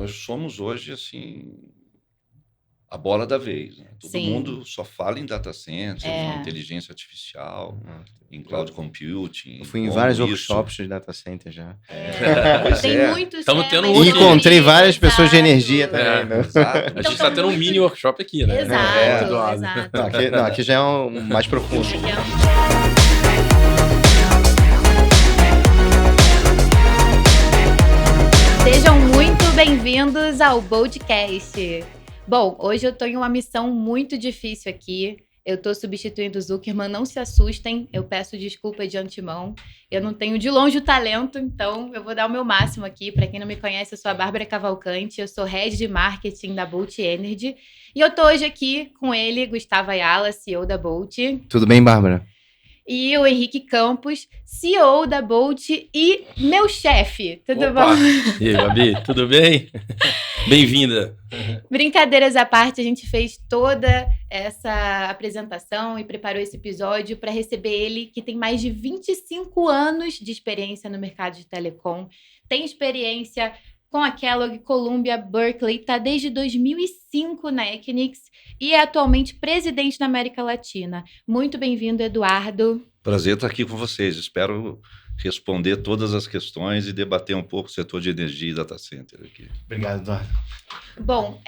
nós somos hoje, assim, a bola da vez, né? Todo Sim. mundo só fala em data centers, em É. inteligência artificial, em cloud computing. Eu fui em como vários isso- workshops de data center já. Pois Tem é. muitos Tamo temas tendo um E outro. sobre- encontrei várias pessoas de Exato. energia também. Né? Exato. A Então gente está tendo um muito- mini workshop aqui, né? Exato, Eduardo. exato. Não, aqui já é um mais profundo. Sejam muito bem-vindos ao Boldcast. Bom, hoje eu tô em uma missão muito difícil aqui. Eu tô substituindo o Zuckerman, não se assustem, eu peço desculpa de antemão. Eu não tenho de longe o talento, então eu vou dar o meu máximo aqui. Para quem não me conhece, eu sou a Bárbara Cavalcante, eu sou Head de Marketing da Bolt Energy. E eu tô hoje aqui com ele, Gustavo Ayala, CEO da Bolt. Tudo bem, Bárbara? E o Henrique Campos, CEO da Bolt e meu chefe. Tudo Opa! bom? E aí, Babi, tudo bem? Bem-vinda. Brincadeiras à parte, a gente fez toda essa apresentação e preparou esse episódio para receber ele, que tem mais de 25 anos de experiência no mercado de telecom, tem experiência com a Kellogg, Columbia, Berkeley, está desde 2005 na Equinix e é atualmente presidente da América Latina. Muito bem-vindo, Eduardo. Prazer estar aqui com vocês. Espero responder todas as questões e debater um pouco o setor de energia e data center aqui. Obrigado, Eduardo. Bom,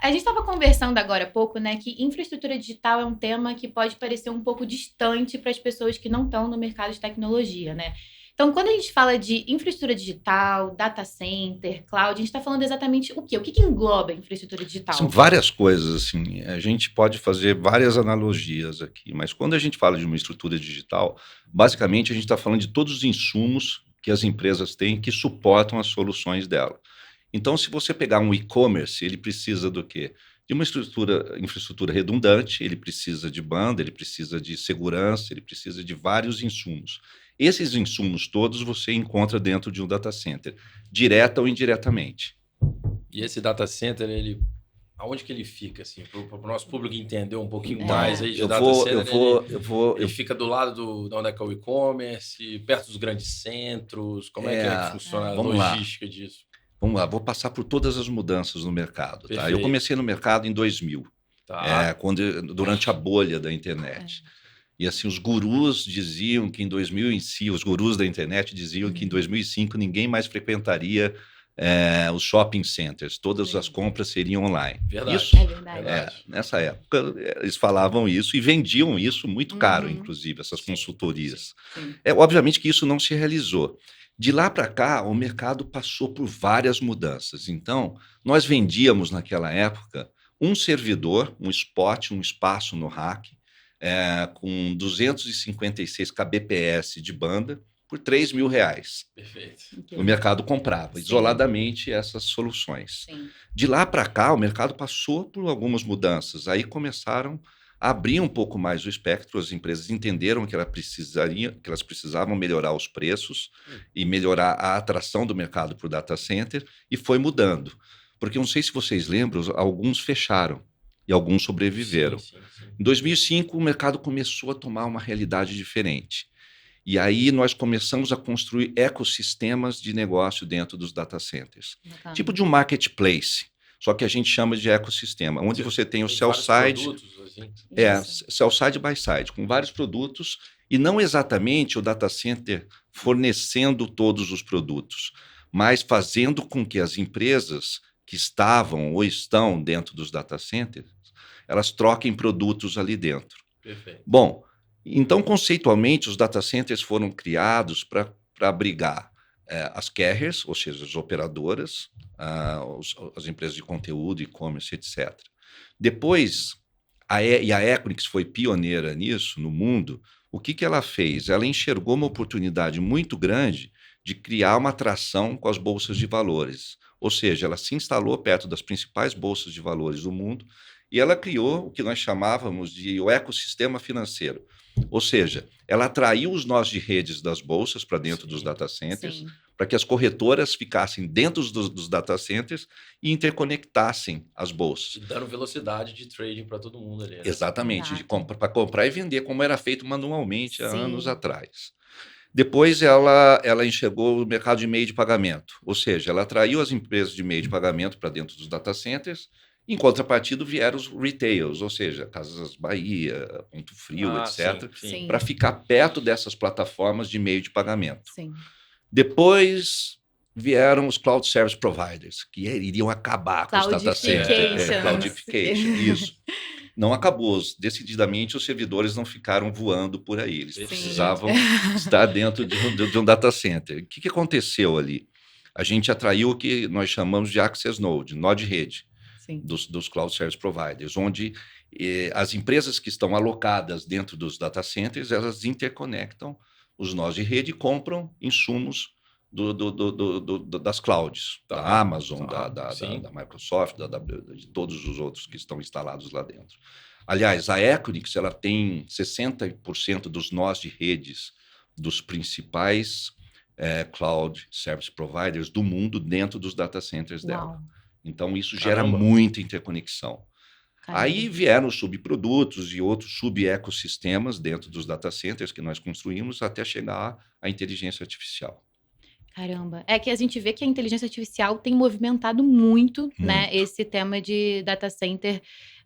a gente estava conversando agora há pouco, né, que infraestrutura digital é um tema que pode parecer um pouco distante para as pessoas que não estão no mercado de tecnologia, né? Então, quando a gente fala de infraestrutura digital, data center, cloud, a gente está falando exatamente o quê? O que engloba a infraestrutura digital? São várias coisas, assim. A gente pode fazer várias analogias aqui, mas quando a gente fala de uma estrutura digital, basicamente a gente está falando de todos os insumos que as empresas têm que suportam as soluções dela. Então, se você pegar um e-commerce, ele precisa do quê? De uma infraestrutura redundante, ele precisa de banda, ele precisa de segurança, ele precisa de vários insumos. Esses insumos todos você encontra dentro de um data center, direta ou indiretamente. E esse data center, aonde que ele fica, assim, para o nosso público entender um pouquinho mais aí de data center? Ele fica do lado de onde é que é o e-commerce, perto dos grandes centros, como é que funciona a logística disso? Vamos lá, vou passar por todas as mudanças no mercado. Tá? Eu Perfeito. comecei no mercado em 2000, Tá. durante a bolha da internet. E assim, os gurus diziam que em 2000 em si, os gurus da internet diziam que em 2005 ninguém mais frequentaria os shopping centers, todas as compras seriam online. Verdade. Isso, É verdade. nessa época, eles falavam isso e vendiam isso muito caro, inclusive, essas consultorias. Sim. Obviamente que isso não se realizou. De lá para cá, o mercado passou por várias mudanças. Então, nós vendíamos naquela época um servidor, um spot, um espaço no rack, com 256 kbps de banda por R$3.000. Perfeito. O mercado comprava Sim. isoladamente essas soluções. Sim. De lá para cá, o mercado passou por algumas mudanças. Aí começaram a abrir um pouco mais o espectro, as empresas entenderam que elas precisavam melhorar os preços e melhorar a atração do mercado para o data center, e foi mudando. Porque eu não sei se vocês lembram, alguns fecharam e alguns sobreviveram. Sim. Em 2005, o mercado começou a tomar uma realidade diferente. E aí nós começamos a construir ecossistemas de negócio dentro dos data centers. Bacana. Tipo de um marketplace, só que a gente chama de ecossistema, onde você tem o sell vários side, produtos, assim. Isso. sell side by side, com vários produtos, e não exatamente o data center fornecendo todos os produtos, mas fazendo com que as empresas que estavam ou estão dentro dos data centers, elas troquem produtos ali dentro. Perfeito. Bom, então, conceitualmente, os data centers foram criados para abrigar as carriers, ou seja, as operadoras, as empresas de conteúdo, e-commerce, etc. Depois, a Equinix foi pioneira nisso no mundo. O que ela fez? Ela enxergou uma oportunidade muito grande de criar uma atração com as bolsas de valores. Ou seja, ela se instalou perto das principais bolsas de valores do mundo e ela criou o que nós chamávamos de o ecossistema financeiro. Ou seja, ela atraiu os nós de redes das bolsas para dentro dos data centers, para que as corretoras ficassem dentro dos data centers e interconectassem as bolsas. E dando velocidade de trading para todo mundo ali. Né? Exatamente, Exato. para comprar e vender, como era feito manualmente há Sim. anos atrás. Depois ela enxergou o mercado de meio de pagamento, ou seja, ela atraiu as empresas de meio de pagamento para dentro dos data centers. Em contrapartida, vieram os retails, ou seja, Casas Bahia, Ponto Frio, etc., para ficar perto dessas plataformas de meio de pagamento. Sim. Depois vieram os cloud service providers, que iriam acabar com os data centers. Cloudification, isso. Não acabou. Decididamente, os servidores não ficaram voando por aí. Eles precisavam estar dentro de um data center. O que aconteceu ali? A gente atraiu o que nós chamamos de access node rede, dos cloud service providers, onde as empresas que estão alocadas dentro dos data centers, elas interconectam os nós de rede e compram insumos das clouds, da Amazon, da Microsoft, de todos os outros que estão instalados lá dentro. Aliás, a Equinix ela tem 60% dos nós de redes dos principais cloud service providers do mundo dentro dos data centers dela. Então, isso gera muita interconexão. Aí vieram os subprodutos e outros sub-ecossistemas dentro dos data centers que nós construímos até chegar à inteligência artificial. Caramba. É que a gente vê que a inteligência artificial tem movimentado muito, né, esse tema de data center,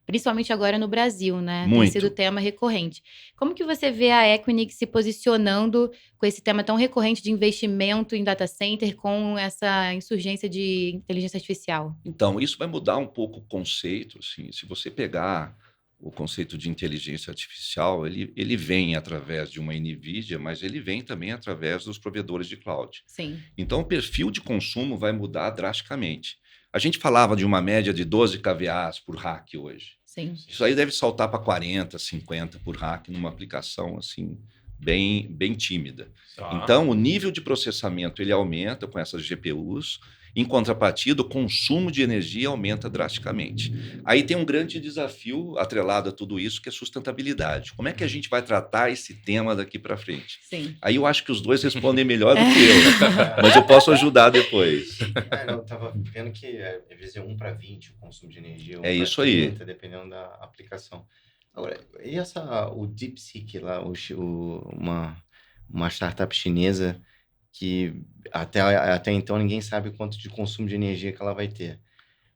principalmente agora no Brasil, né? Muito. Tem sido tema recorrente. Como que você vê a Equinix se posicionando com esse tema tão recorrente de investimento em data center com essa insurgência de inteligência artificial? Então, isso vai mudar um pouco o conceito. Assim, se você pegar o conceito de inteligência artificial, ele vem através de uma NVIDIA, mas ele vem também através dos provedores de cloud. Sim. Então, o perfil de consumo vai mudar drasticamente. A gente falava de uma média de 12 kVA por rack hoje. Sim. Isso aí deve saltar para 40, 50 por rack numa aplicação assim bem tímida. Então, o nível de processamento ele aumenta com essas GPUs. Em contrapartida, o consumo de energia aumenta drasticamente. Aí tem um grande desafio atrelado a tudo isso, que é sustentabilidade. Como é que a gente vai tratar esse tema daqui para frente? Sim. Aí eu acho que os dois respondem melhor do que eu, mas eu posso ajudar depois. Eu estava vendo que às vezes é 1:20 o consumo de energia. É isso aí. Dependendo da aplicação. Agora, e o DeepSeek lá, uma startup chinesa que até então ninguém sabe quanto de consumo de energia que ela vai ter.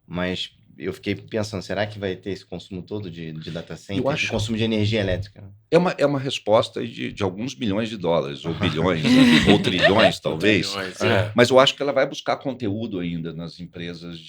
Mas eu fiquei pensando, será que vai ter esse consumo todo de data center, de consumo de energia elétrica? É uma resposta de alguns milhões de dólares, ou bilhões, ou trilhões, talvez. Mas eu acho que ela vai buscar conteúdo ainda nas empresas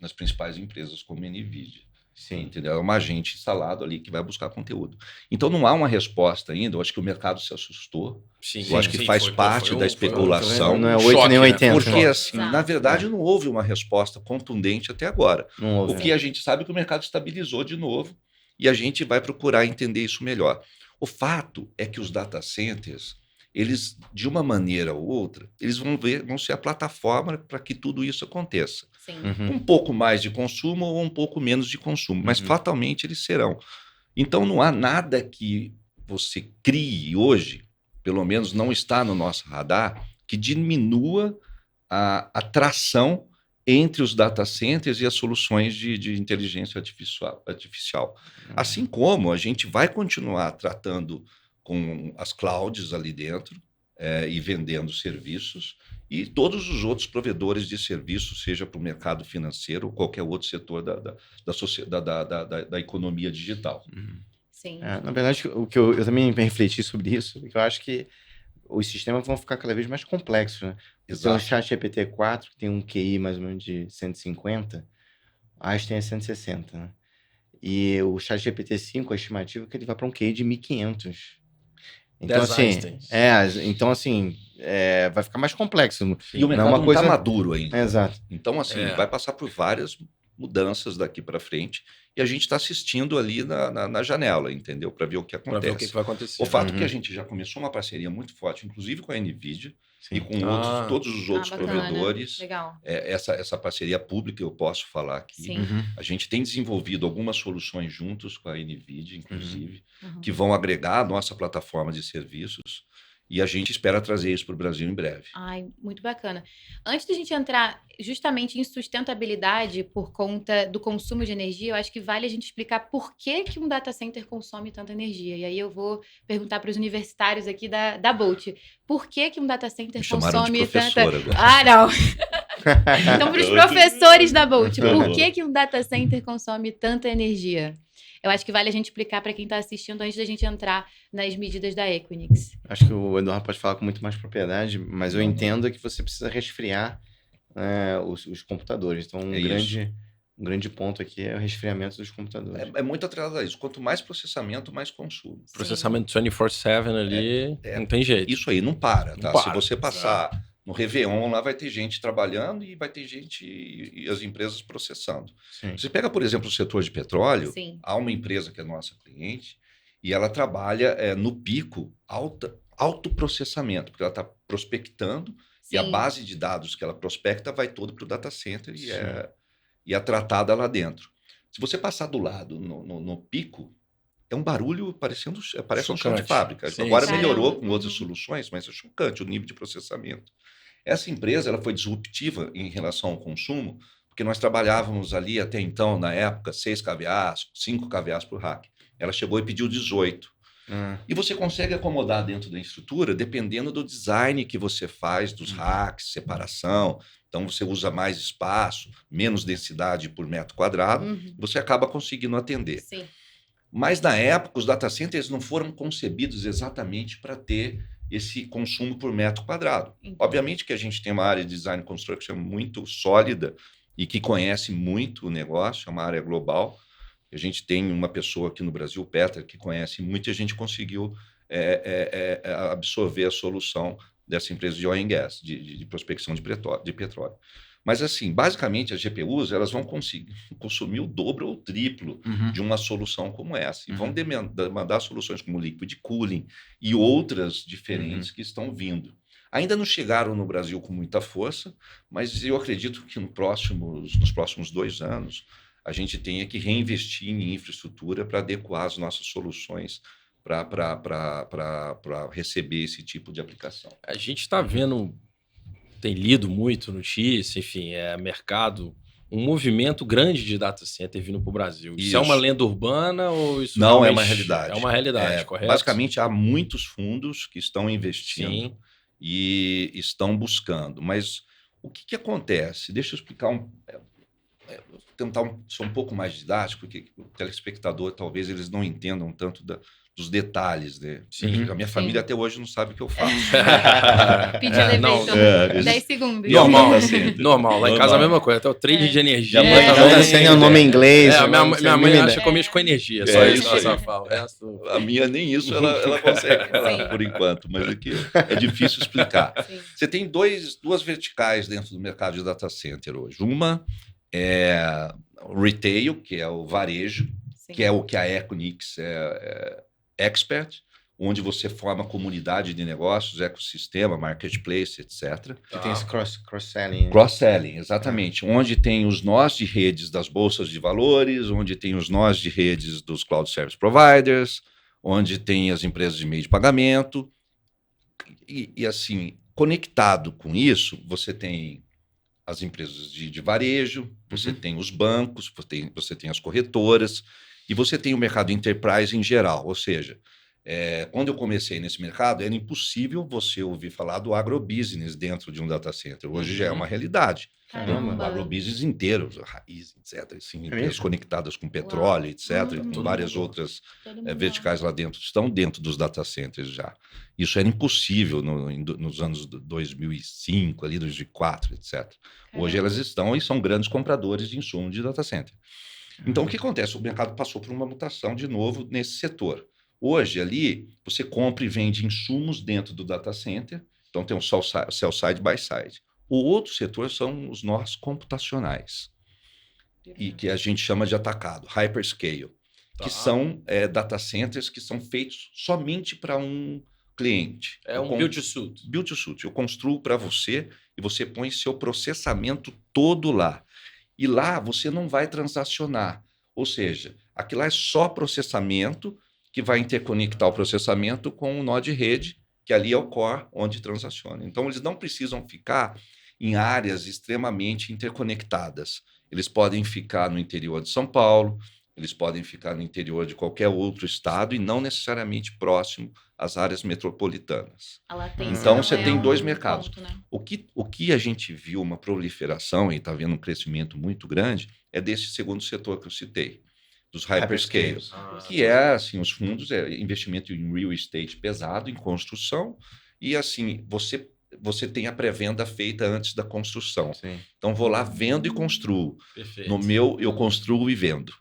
nas principais empresas como a NVIDIA. Sim, entendeu? É um agente instalado ali que vai buscar conteúdo. Então não há uma resposta ainda. Eu acho que o mercado se assustou. Eu acho que faz parte da especulação. Não é 8 nem 80. Porque, assim, na verdade, não houve uma resposta contundente até agora. O que a gente sabe é que o mercado estabilizou de novo e a gente vai procurar entender isso melhor. O fato é que os data centers, eles, de uma maneira ou outra, eles vão ser a plataforma para que tudo isso aconteça. Sim. Um pouco mais de consumo ou um pouco menos de consumo, mas fatalmente eles serão. Então não há nada que você crie hoje, pelo menos não está no nosso radar, que diminua a tração entre os data centers e as soluções de inteligência artificial. Assim como a gente vai continuar tratando com as clouds ali dentro e vendendo serviços, e todos os outros provedores de serviços, seja para o mercado financeiro ou qualquer outro setor da economia digital. Sim. Na verdade, o que eu também refleti sobre isso, porque eu acho que os sistemas vão ficar cada vez mais complexos, né? Então, o ChatGPT-4, que tem um QI mais ou menos de 150, a Einstein é 160, né? E o ChatGPT-5, a estimativa é que ele vai para um QI de 1500. Então, assim, vai ficar mais complexo. E o mercado não está maduro ainda. Exato. Então, assim, vai passar por várias mudanças daqui para frente e a gente está assistindo ali na janela, entendeu? Para ver o que acontece. Para ver o que vai acontecer. O fato é que a gente já começou uma parceria muito forte, inclusive com a NVIDIA e com todos os outros provedores. Legal. Essa parceria pública, eu posso falar aqui. A gente tem desenvolvido algumas soluções juntos com a NVIDIA, inclusive, que vão agregar a nossa plataforma de serviços. E a gente espera trazer isso para o Brasil em breve. Ai, muito bacana. Antes da gente entrar justamente em sustentabilidade por conta do consumo de energia, eu acho que vale a gente explicar por que um data center consome tanta energia. E aí eu vou perguntar para os universitários aqui da Bolt. Por que um data center consome tanta... Agora. Ah, não! Então, para os professores da Bolt, por que um data center consome tanta energia? Eu acho que vale a gente explicar para quem está assistindo antes da gente entrar nas medidas da Equinix. Acho que o Eduardo pode falar com muito mais propriedade, mas eu entendo que você precisa resfriar os computadores. Então, um grande ponto aqui é o resfriamento dos computadores. É muito atrelado a isso. Quanto mais processamento, mais consumo. Sim. Processamento 24/7 ali, não tem jeito. Isso aí não para, tá? Não para. Se você passar no Réveillon, lá vai ter gente trabalhando e vai ter gente e as empresas processando. Sim. Você pega, por exemplo, o setor de petróleo, há uma empresa que é nossa cliente e ela trabalha no pico alto processamento, porque ela está prospectando e a base de dados que ela prospecta vai todo para o data center e é tratada lá dentro. Se você passar do lado no pico, é um barulho parece um chão de fábrica. Sim, agora melhorou com outras soluções, mas é chocante o nível de processamento. Essa empresa ela foi disruptiva em relação ao consumo, porque nós trabalhávamos ali até então, na época, 6 kVAs, 5 kVAs por rack. Ela chegou e pediu 18. E você consegue acomodar dentro da estrutura dependendo do design que você faz dos racks, separação. Então, você usa mais espaço, menos densidade por metro quadrado, você acaba conseguindo atender. Sim. Mas, na época, os data centers não foram concebidos exatamente para ter esse consumo por metro quadrado. Obviamente que a gente tem uma área de design construction muito sólida e que conhece muito o negócio, é uma área global. A gente tem uma pessoa aqui no Brasil, o Peter, que conhece muito e a gente conseguiu absorver a solução dessa empresa de oil and gas, de prospecção de petróleo. Mas, assim, basicamente, as GPUs elas vão conseguir consumir o dobro ou o triplo de uma solução como essa. E vão demandar soluções como liquid cooling e outras diferentes que estão vindo. Ainda não chegaram no Brasil com muita força, mas eu acredito que nos próximos 2 anos a gente tenha que reinvestir em infraestrutura para adequar as nossas soluções para receber esse tipo de aplicação. A gente está vendo... tem lido muito notícia, enfim, mercado, um movimento grande de data center vindo para o Brasil. Isso é uma lenda urbana ou isso não é uma realidade? É uma realidade, correto? Basicamente, há muitos fundos que estão investindo e estão buscando. Mas o que acontece? Deixa eu explicar tentar ser um pouco mais didático, porque o telespectador talvez eles não entendam tanto dos detalhes, né? Sim. A minha família até hoje não sabe o que eu faço. Pedir elevator. 10 segundos. Normal. Lá em casa é a mesma coisa. Até o trade de energia. Sem o nome em inglês. Minha mãe acha que eu mexo com energia. Só isso que ela fala. A minha nem isso ela consegue falar por enquanto. Mas aqui é difícil explicar. Sim. Você tem duas verticais dentro do mercado de data center hoje. Uma é o retail, que é o varejo, que é o que a Equinix é expert, onde você forma comunidade de negócios, ecossistema, marketplace, etc. E tem esse cross-selling. Cross-selling, exatamente. Onde tem os nós de redes das bolsas de valores, onde tem os nós de redes dos cloud service providers, onde tem as empresas de meio de pagamento. E assim, conectado com isso, você tem as empresas de varejo, você tem os bancos, você tem as corretoras, e você tem o mercado enterprise em geral. Ou seja, quando eu comecei nesse mercado, era impossível você ouvir falar do agrobusiness dentro de um data center. Hoje já é uma realidade. Caramba. O agrobusiness inteiro, raiz, etc. Assim, empresas conectadas com petróleo, etc. E várias outras verticais lá dentro estão dentro dos data centers já. Isso era impossível nos anos 2005, ali, 2004, etc. Hoje elas estão e são grandes compradores de insumos de data center. Então, o que acontece? O mercado passou por uma mutação de novo nesse setor. Hoje, ali, você compra e vende insumos dentro do data center, então tem um sell side, buy side. O outro setor são os nós computacionais, e que a gente chama de atacado, hyperscale, que são data centers que são feitos somente para um cliente. É um build-to-suit. Build-to-suit. Eu construo para você e você põe seu processamento todo lá. E lá você não vai transacionar. Ou seja, aquilo lá é só processamento que vai interconectar o processamento com o nó de rede que ali é o core onde transaciona. Então, eles não precisam ficar em áreas extremamente interconectadas. Eles podem ficar no interior de São Paulo, eles podem ficar no interior de qualquer outro estado e não necessariamente próximo às áreas metropolitanas. Então, você tem dois mercados. Ponto, né? O que a gente viu uma proliferação e está vendo um crescimento muito grande é desse segundo setor que eu citei, dos hyperscalers, que é assim, os fundos, investimento em real estate pesado, em construção, e assim, você tem a pré-venda feita antes da construção. Sim. Então, vou lá, vendo e construo. Perfeito. No meu, eu construo e vendo.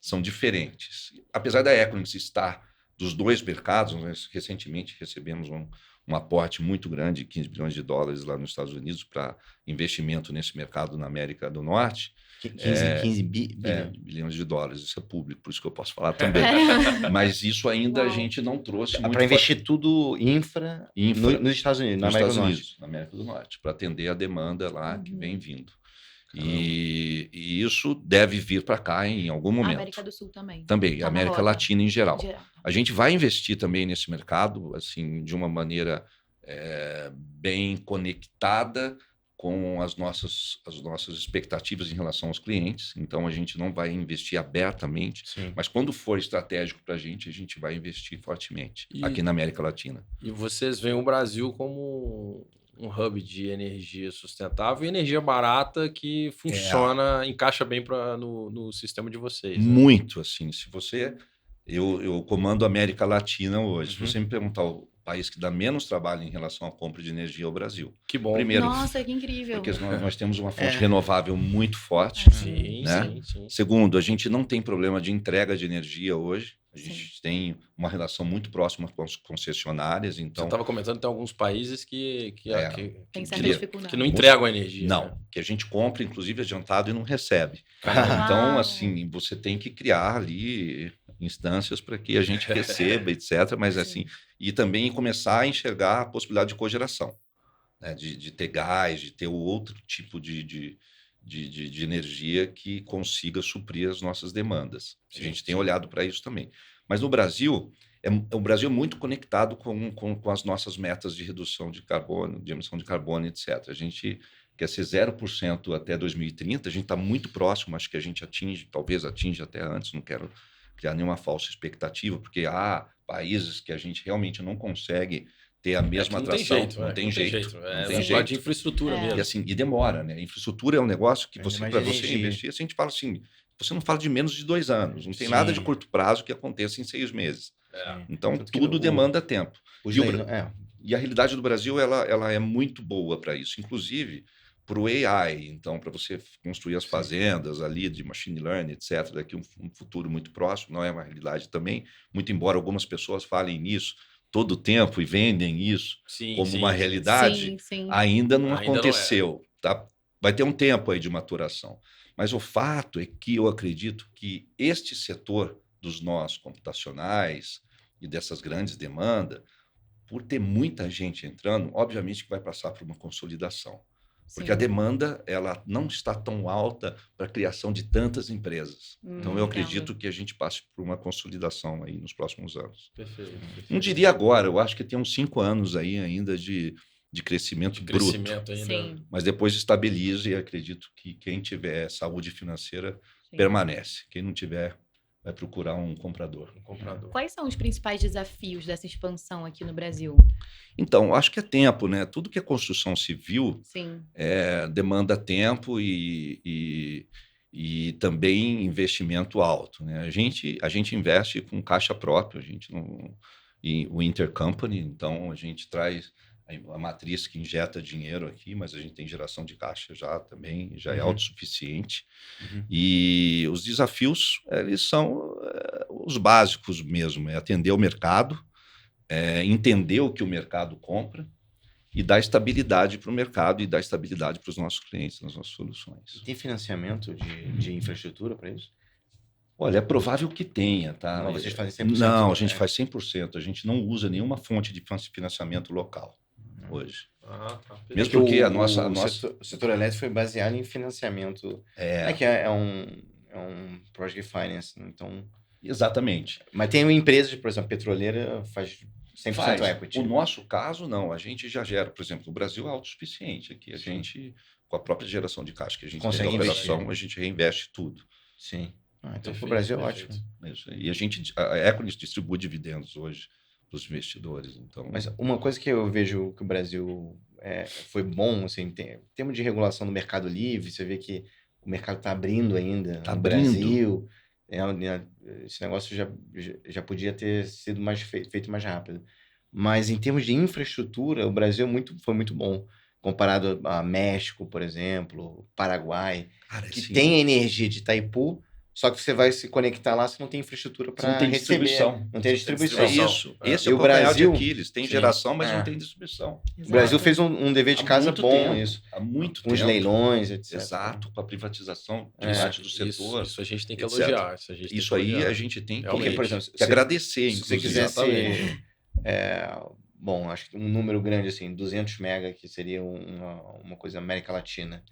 São diferentes. Apesar da Equinix estar dos dois mercados, nós recentemente recebemos um aporte muito grande, 15 bilhões de dólares lá nos Estados Unidos, para investimento nesse mercado na América do Norte. 15 bilhões de dólares, isso é público, por isso que eu posso falar também. Mas isso ainda a gente não trouxe muito. Para investir tudo infra nos Estados Unidos, na América do Norte. Na América do Norte, para atender a demanda lá que vem vindo. E isso deve vir para cá em algum momento. A América do Sul também. Também, Tá, América Latina em geral. Em geral. A gente vai investir também nesse mercado, assim, de uma maneira bem conectada com as nossas expectativas em relação aos clientes. Então, a gente não vai investir abertamente, mas quando for estratégico para a gente vai investir fortemente aqui na América Latina. E vocês veem o Brasil como um hub de energia sustentável e energia barata que funciona, encaixa bem no sistema de vocês. Né? Muito, assim. Se você... Eu comando a América Latina hoje. Se você me perguntar o país que dá menos trabalho em relação à compra de energia é o Brasil. Que bom. Primeiro, nossa, que incrível. Porque nós temos uma fonte renovável muito forte. Sim, né? sim. Segundo, a gente não tem problema de entrega de energia hoje. A gente tem uma relação muito próxima com as concessionárias. Então, você estava comentando que tem alguns países que tem certa dificuldade. Que não entregam a energia. Não, né? que a gente compra, inclusive, adiantado e não recebe. Caramba. Então, assim, você tem que criar ali instâncias para que a gente receba, etc. Mas, assim, e também começar a enxergar a possibilidade de cogeração, né? De ter gás, de ter outro tipo de energia que consiga suprir as nossas demandas. A gente tem olhado para isso também. Mas no Brasil, o Brasil é muito conectado com as nossas metas de redução de carbono, de emissão de carbono, etc. A gente quer ser 0% até 2030, a gente está muito próximo, acho que a gente talvez atinja até antes, não quero criar nenhuma falsa expectativa, porque há países que a gente realmente não consegue ter a mesma atração. Não tem jeito. Não tem jeito. De infraestrutura mesmo. E, assim, e demora, né? Infraestrutura é um negócio que para você investir, assim, a gente fala assim, você não fala de menos de 2 anos, não tem nada de curto prazo que aconteça em 6 meses. Então, tudo demanda tempo. E a realidade do Brasil, ela é muito boa para isso, inclusive para o AI. Então, para você construir as fazendas ali de machine learning, etc., daqui um futuro muito próximo, não é uma realidade também, muito embora algumas pessoas falem nisso todo o tempo e vendem isso como uma realidade, ainda não aconteceu. Tá? Vai ter um tempo aí de maturação. Mas o fato é que eu acredito que este setor dos nós computacionais e dessas grandes demandas, por ter muita gente entrando, obviamente que vai passar por uma consolidação. Porque a demanda ela não está tão alta para a criação de tantas empresas. Então, eu acredito que a gente passe por uma consolidação aí nos próximos anos. Perfeito. Não diria agora, eu acho que tem uns 5 anos aí ainda de crescimento bruto. Ainda. Mas depois estabiliza e acredito que quem tiver saúde financeira permanece. Quem não tiver, vai procurar um comprador. Quais são os principais desafios dessa expansão aqui no Brasil? Então, acho que é tempo, né? Tudo que é construção civil demanda tempo e também investimento alto, né? A gente investe com caixa própria, a gente não... E o intercompany, então a gente traz a matriz que injeta dinheiro aqui, mas a gente tem geração de caixa já também, já é autossuficiente. E os desafios, eles são os básicos mesmo, é atender o mercado, entender o que o mercado compra e dar estabilidade para o mercado e dar estabilidade para os nossos clientes, nas nossas soluções. E tem financiamento de infraestrutura para isso? Olha, é provável que tenha, tá? Mas vocês fazem 100%? Não, a gente faz 100%. A gente não usa nenhuma fonte de financiamento local hoje. Mesmo porque o setor elétrico foi baseado em financiamento. Que é um project finance, então... Exatamente. Mas tem empresas, por exemplo, petroleira faz 100% equity. O nosso caso, não. A gente já gera, por exemplo, o Brasil é autossuficiente aqui. A gente, com a própria geração de caixa que a gente consegue tem na operação, a gente reinveste tudo. Sim. Então, para o Brasil é ótimo. Isso. E a Equinix distribui dividendos hoje para os investidores. Então... Mas uma coisa que eu vejo que o Brasil foi bom, assim, em termos de regulação do mercado livre, você vê que o mercado está abrindo ainda no Brasil. Esse negócio já podia ter sido feito mais rápido. Mas em termos de infraestrutura, o Brasil foi muito bom. Comparado a México, por exemplo, Paraguai, que tem a energia de Itaipu, só que você vai se conectar lá, você não tem infraestrutura para receber. Não tem distribuição. É isso. Esse é o Brasil de Aquiles. Tem geração, mas não tem distribuição. Exato. O Brasil fez um dever de casa bom isso. Há muito tempo. Com os leilões, etc. Exato, com a privatização de parte do setor. Isso a gente tem que elogiar. Isso aí a gente tem que por exemplo, agradecer, inclusive. Se você quisesse... bom, acho que um número grande, assim, 200 mega, que seria uma coisa América Latina.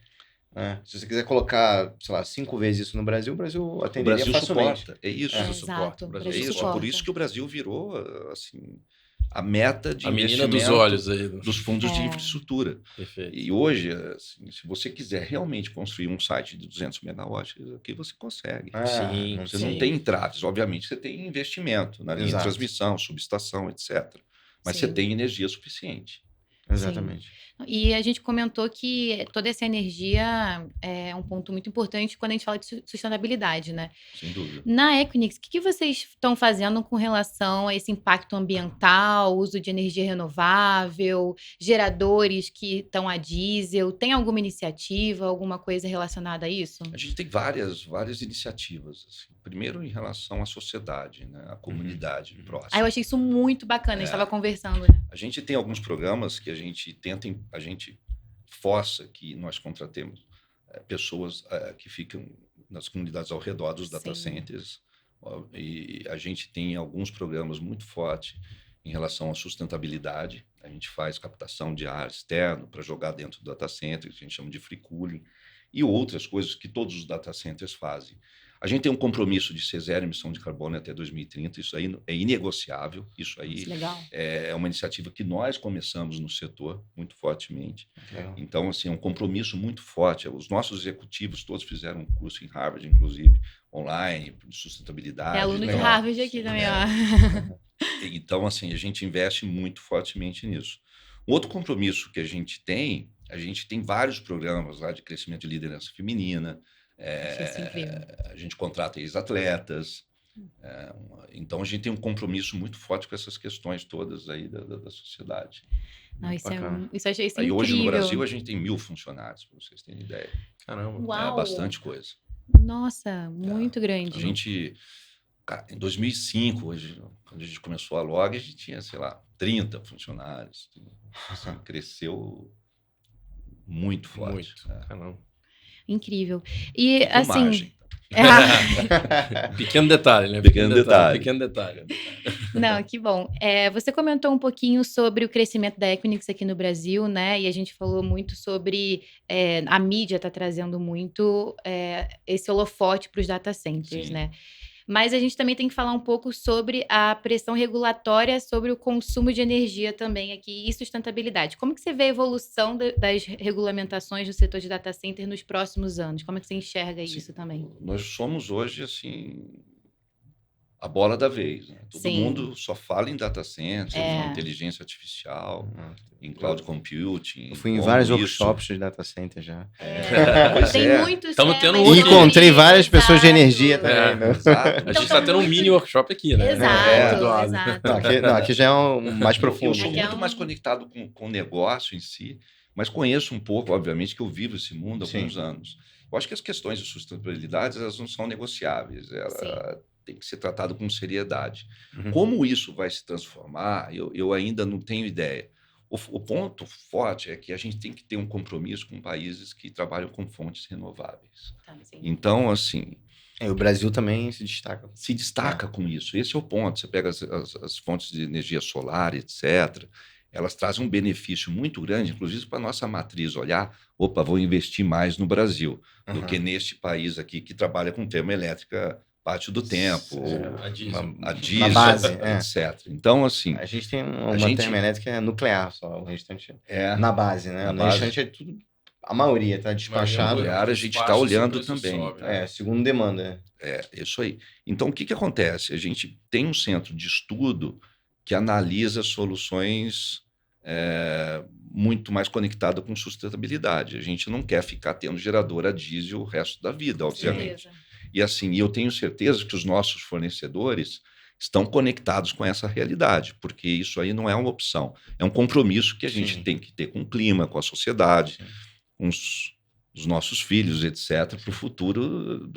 Se você quiser colocar, sei lá, 5 vezes isso no Brasil, o Brasil atenderia facilmente. Suporta. É isso. Suporta. Por isso que o Brasil virou, assim, a meta de a menina investimento dos olhos aí. Dos fundos de infraestrutura. Perfeito. E hoje, assim, se você quiser realmente construir um site de 200 megawatts, aqui você consegue. Você não tem entraves. Obviamente, você tem investimento na linha de transmissão, subestação, etc. Mas você tem energia suficiente. Exatamente. Sim. E a gente comentou que toda essa energia é um ponto muito importante quando a gente fala de sustentabilidade, né? Sem dúvida. Na Equinix, o que vocês estão fazendo com relação a esse impacto ambiental, uso de energia renovável, geradores que estão a diesel? Tem alguma iniciativa, alguma coisa relacionada a isso? A gente tem várias iniciativas. Assim. Primeiro, em relação à sociedade, né? À comunidade próxima. Eu achei isso muito bacana, a gente estava conversando, né? A gente tem alguns programas que a gente força que nós contratemos pessoas que ficam nas comunidades ao redor dos data centers. E a gente tem alguns programas muito fortes em relação à sustentabilidade. A gente faz captação de ar externo para jogar dentro do data center, que a gente chama de free cooling, e outras coisas que todos os data centers fazem. A gente tem um compromisso de ser zero emissão de carbono até 2030, isso aí é inegociável, isso aí é uma iniciativa que nós começamos no setor muito fortemente. Então, assim, é um compromisso muito forte. Os nossos executivos todos fizeram um curso em Harvard, inclusive, online, de sustentabilidade. Aluno de Harvard aqui também, Então, assim, a gente investe muito fortemente nisso. Um outro compromisso que a gente tem vários programas lá de crescimento de liderança feminina. A gente contrata ex-atletas. Então, a gente tem um compromisso muito forte com essas questões todas aí da sociedade. Isso achei incrível. E hoje no Brasil a gente tem 1.000 funcionários, para vocês terem ideia. Caramba. Uau. É bastante coisa. Nossa, muito grande. A gente, em 2005, quando a gente começou a Log, a gente tinha, sei lá, 30 funcionários. Assim, cresceu muito forte. Muito. Caramba. Incrível. E assim... Pequeno detalhe, né? Pequeno detalhe. Não, que bom. Você comentou um pouquinho sobre o crescimento da Equinix aqui no Brasil, né? E a gente falou muito sobre a mídia está trazendo muito esse holofote para os data centers, Sim. né? Mas a gente também tem que falar um pouco sobre a pressão regulatória sobre o consumo de energia também aqui e sustentabilidade. Como que você vê a evolução das regulamentações do setor de data center nos próximos anos? Como é que você enxerga isso também? Nós somos hoje, assim, a bola da vez. Né? Todo mundo só fala em data centers, em inteligência artificial, em cloud computing. Eu fui em vários workshops de data center já. Tem muitos. Estamos tendo E encontrei várias pessoas de energia também. Né? Exato. A gente está tendo um mini workshop aqui, né? Exato. Aqui já é mais profundo. Eu sou muito mais conectado com o negócio em si, mas conheço um pouco, obviamente, que eu vivo esse mundo há alguns anos. Eu acho que as questões de sustentabilidade elas não são negociáveis. Ela tem que ser tratada com seriedade. Como isso vai se transformar, eu ainda não tenho ideia. O ponto forte é que a gente tem que ter um compromisso com países que trabalham com fontes renováveis. Então, assim... o Brasil também se destaca. Se destaca com isso. Esse é o ponto. Você pega as fontes de energia solar, etc., elas trazem um benefício muito grande, inclusive para a nossa matriz olhar, vou investir mais no Brasil do que neste país aqui que trabalha com termoelétrica parte do tempo, a diesel, na base, etc. Então, assim... A gente tem uma termoelétrica nuclear só, o restante na base, né? No restante é tudo... A maioria está despachado. A gente está olhando também. Sobe, né? Segundo demanda. Isso aí. Então, o que acontece? A gente tem um centro de estudo que analisa soluções muito mais conectadas com sustentabilidade. A gente não quer ficar tendo gerador a diesel o resto da vida, obviamente. E assim, eu tenho certeza que os nossos fornecedores estão conectados com essa realidade, porque isso aí não é uma opção, é um compromisso que a gente tem que ter com o clima, com a sociedade, com os nossos filhos, etc., para o futuro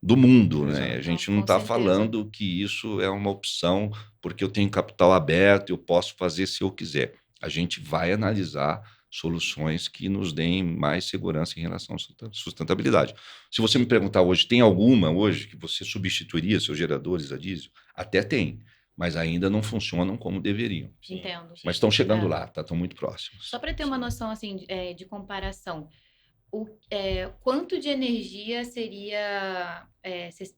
do mundo, né? A gente não está falando que isso é uma opção porque eu tenho capital aberto, eu posso fazer se eu quiser. A gente vai analisar soluções que nos deem mais segurança em relação à sustentabilidade. Se você me perguntar hoje, tem alguma hoje que você substituiria seus geradores a diesel? Até tem, mas ainda não funcionam como deveriam. Entendo. Mas estão chegando lá, estão muito próximos. Só para ter uma noção assim, de comparação, quanto de energia seria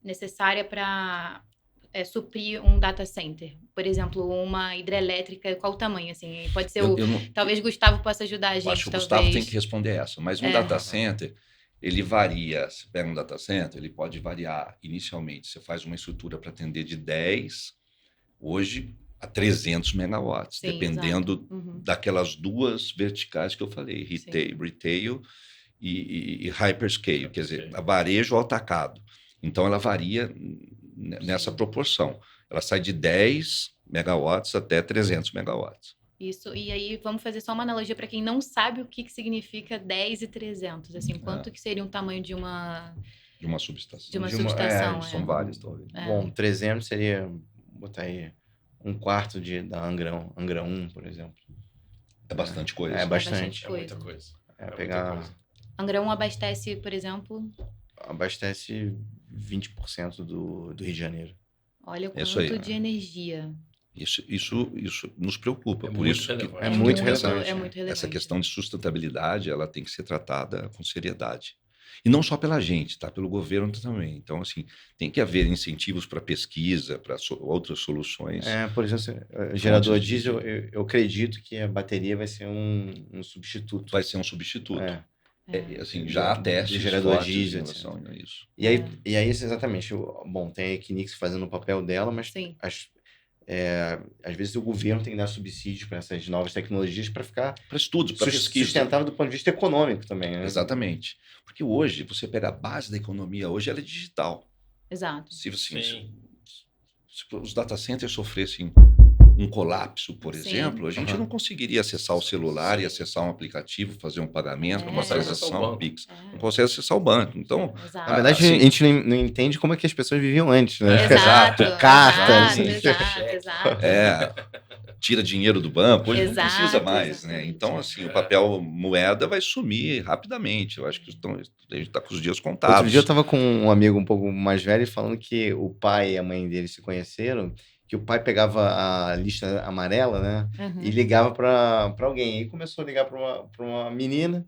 necessária para suprir um data center? Por exemplo, uma hidrelétrica, qual o tamanho? Assim, pode ser talvez Gustavo possa ajudar a gente. Acho que o Gustavo tem que responder essa. Mas um data center, ele varia. Você pega um data center, ele pode variar inicialmente. Você faz uma estrutura para atender de 10, hoje, a 300 megawatts, dependendo daquelas duas verticais que eu falei, retail e hyperscale, quer dizer, a varejo ou atacado. Então, ela varia nessa proporção. Ela sai de 10 megawatts até 300 megawatts. Isso, e aí vamos fazer só uma analogia para quem não sabe o que significa 10 e 300. Assim, quanto que seria um tamanho de uma... De uma subestação. De uma subestação, São várias, talvez. Bom, 300 seria, botar aí, um quarto da Angra 1, por exemplo. É bastante coisa. É bastante. É muita coisa. Angra 1 abastece, por exemplo... Abastece 20% do Rio de Janeiro. Olha o quanto de energia. Isso nos preocupa. Por isso é muito relevante. Essa questão de sustentabilidade, ela tem que ser tratada com seriedade. E não só pela gente, tá? Pelo governo também. Então, assim, tem que haver incentivos para pesquisa, para outras soluções. Por exemplo, gerador diesel, eu acredito que a bateria vai ser um substituto. Vai ser um substituto. Assim, já há testes de gerador fortes diesel, em relação a isso. E aí, exatamente, bom, tem a Equinix fazendo o papel dela, mas às vezes o governo tem que dar subsídio para essas novas tecnologias para ficar para estudos, para pesquisa, sustentável do ponto de vista econômico também, né? Exatamente. Porque hoje, você pega a base da economia, hoje ela é digital. Exato. Se os data centers sofressem um colapso, por exemplo, a gente não conseguiria acessar o celular e acessar um aplicativo, fazer um pagamento, uma transação, Pix. Não consegue acessar o banco. Então, na verdade, a gente não entende como é que as pessoas viviam antes, né? Exato. Cartas. Exato. Tira dinheiro do banco, hoje não precisa mais, né? Então, assim, o papel moeda vai sumir rapidamente. Eu acho que a gente está com os dias contados. Outro dia eu estava com um amigo um pouco mais velho falando que o pai e a mãe dele se conheceram, que o pai pegava a lista amarela, né? E ligava para alguém. Aí começou a ligar para uma menina.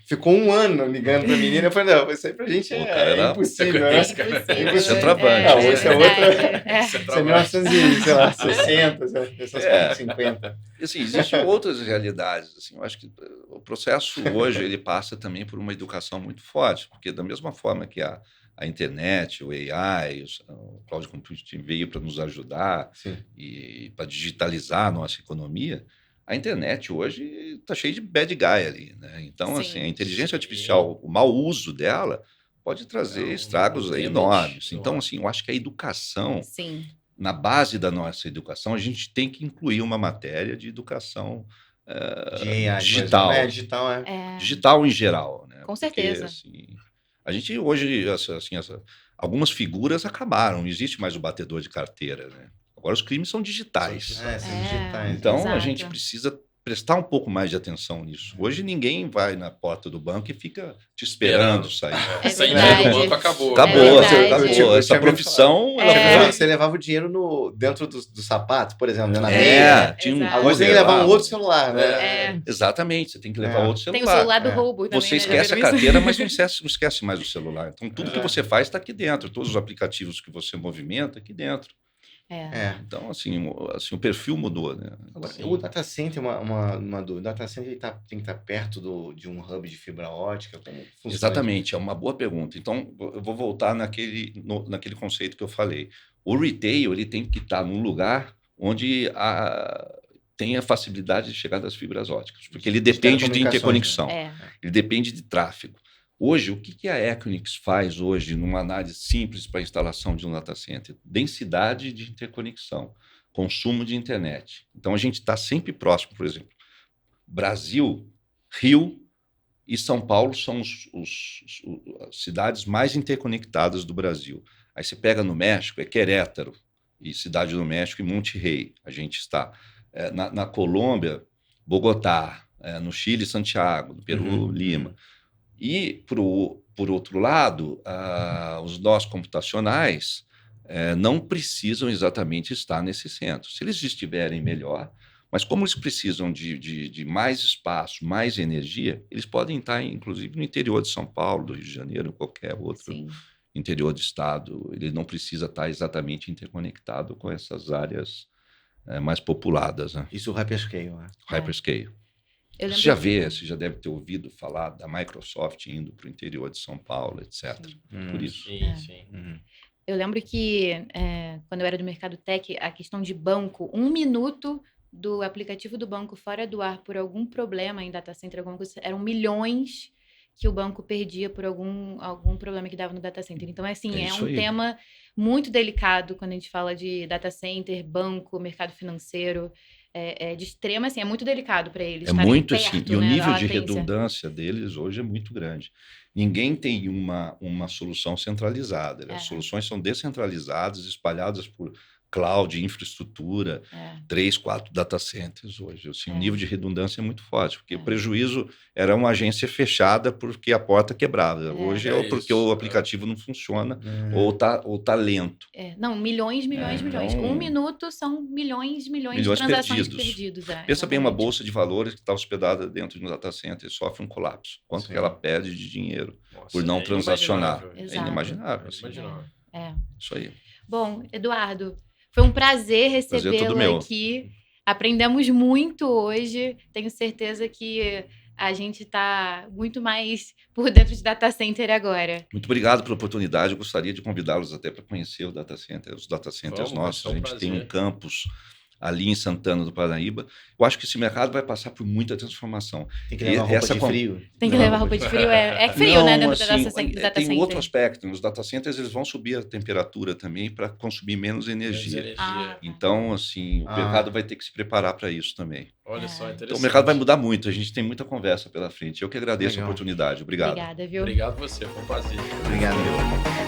Ficou um ano ligando para a menina. Eu falei, não, isso aí pra gente é impossível, né? Isso é travando. Isso é outra... Isso é 1960, 1950. Assim, existem outras realidades. Assim, eu acho que o processo hoje ele passa também por uma educação muito forte, porque da mesma forma que a internet, o AI, o cloud computing veio para nos ajudar e para digitalizar a nossa economia, a internet hoje está cheia de bad guy ali, né? Então, assim, a inteligência artificial, o mau uso dela pode trazer estragos enormes. Então, assim, eu acho que a educação, na base da nossa educação, a gente tem que incluir uma matéria de educação digital. Digital em geral, né? Com certeza. Porque, assim, a gente hoje, algumas figuras acabaram, não existe mais o batedor de carteira, né? Agora os crimes são digitais. São digitais. Então a gente precisa prestar um pouco mais de atenção nisso. Hoje ninguém vai na porta do banco e fica te esperando sair. Sair do banco acabou. Acabou. Essa profissão... Você levava o dinheiro dentro do sapato, por exemplo, na Agora você tem que levar um outro celular, né? Exatamente, você tem que levar outro celular. Tem o celular do roubo também. Você esquece a carteira, mas não esquece mais o celular. Então, tudo que você faz está aqui dentro. Todos os aplicativos que você movimenta aqui dentro. Então, assim, o perfil mudou, né? O data center, uma dúvida. O data center tem que estar perto de um hub de fibra ótica? Como funciona? Exatamente, é uma boa pergunta. Então, eu vou voltar naquele conceito que eu falei. O retail ele tem que estar num lugar onde tem a facilidade de chegar das fibras óticas, porque ele depende de interconexão, ele depende de tráfego. Hoje, o que a Equinix faz hoje numa análise simples para a instalação de um data center? Densidade de interconexão, consumo de internet. Então, a gente está sempre próximo, por exemplo, Brasil, Rio e São Paulo são as cidades mais interconectadas do Brasil. Aí você pega no México, é Querétaro, e Cidade do México e Monterrey. A gente está na Colômbia, Bogotá, no Chile, Santiago, no Peru, Lima. E, por outro lado, os nós computacionais não precisam exatamente estar nesse centro. Se eles estiverem, melhor, mas como eles precisam de mais espaço, mais energia, eles podem estar, inclusive, no interior de São Paulo, do Rio de Janeiro, qualquer outro interior do estado. Ele não precisa estar exatamente interconectado com essas áreas mais populadas. Né? Isso é o hyperscale, né? Hyperscale. Você já deve ter ouvido falar da Microsoft indo para o interior de São Paulo, etc. Por isso. Sim. Eu lembro que, quando eu era do Mercado Tech, a questão de banco, 1 minuto do aplicativo do banco fora do ar por algum problema em data center, alguma coisa, eram milhões que o banco perdia por algum problema que dava no data center. Então, assim, é um tema muito delicado quando a gente fala de data center, banco, mercado financeiro. De extrema, assim, é muito delicado para eles. É muito assim, e o nível de redundância deles hoje é muito grande. Ninguém tem uma solução centralizada. As soluções são descentralizadas, espalhadas por cloud, infraestrutura, 3, 4 data centers hoje. Assim, o nível de redundância é muito forte, porque o prejuízo era uma agência fechada porque a porta quebrava. Hoje é porque o aplicativo não funciona ou tá lento. Não, milhões. Então, 1 minuto são milhões de transações perdidos. Pensa bem, uma bolsa de valores que está hospedada dentro de um data center sofre um colapso. Quanto que ela perde de dinheiro por não transacionar? É inimaginável. Isso aí. Bom, Eduardo, foi um prazer recebê-lo aqui. Aprendemos muito hoje. Tenho certeza que a gente está muito mais por dentro de data center agora. Muito obrigado pela oportunidade. Eu gostaria de convidá-los até para conhecer o data center, os data centers nossos. A gente tem um campus ali em Santana do Parnaíba. Eu acho que esse mercado vai passar por muita transformação. Tem que levar roupa de frio. Tem que levar roupa de frio. É frio, né? Dentro assim, do data center. Tem outro aspecto. Nos data centers, eles vão subir a temperatura também para consumir menos energia. Então, assim, o mercado vai ter que se preparar para isso também. Olha só, interessante. Então, o mercado vai mudar muito. A gente tem muita conversa pela frente. Eu que agradeço a oportunidade. Obrigado. Obrigada, viu? Obrigado você. Foi um prazer. Obrigado, meu.